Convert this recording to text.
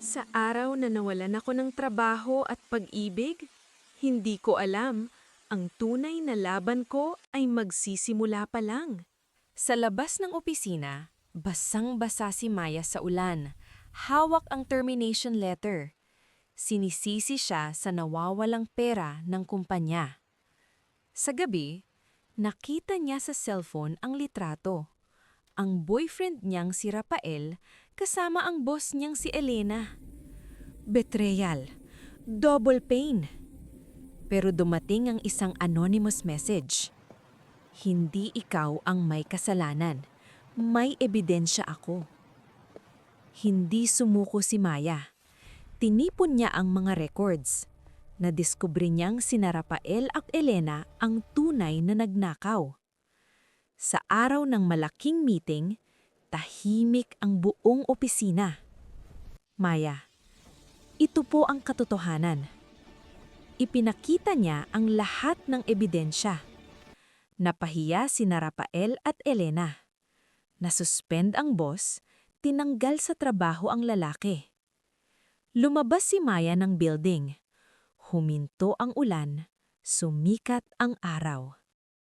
Sa araw na nawalan ako ng trabaho at pag-ibig, hindi ko alam, ang tunay na laban ko ay magsisimula pa lang. Sa labas ng opisina, basang-basa si Maya sa ulan. Hawak ang termination letter. Sinisisi siya sa nawawalang pera ng kumpanya. Sa gabi, nakita niya sa cellphone ang litrato. Ang boyfriend niyang si Rafael kasama ang boss niyang si Elena. Betrayal. Double pain. Pero dumating ang isang anonymous message. Hindi ikaw ang may kasalanan. May ebidensya ako. Hindi sumuko si Maya. Tinipon niya ang mga records. Nadiskubre niyang sina Rafael at Elena ang tunay na nagnakaw. Sa araw ng malaking meeting, tahimik ang buong opisina. Maya, ito po ang katotohanan. Ipinakita niya ang lahat ng ebidensya. Napahiya sina Rafael at Elena. Nasuspend ang boss, tinanggal sa trabaho ang lalaki. Lumabas si Maya ng building. Huminto ang ulan, sumikat ang araw.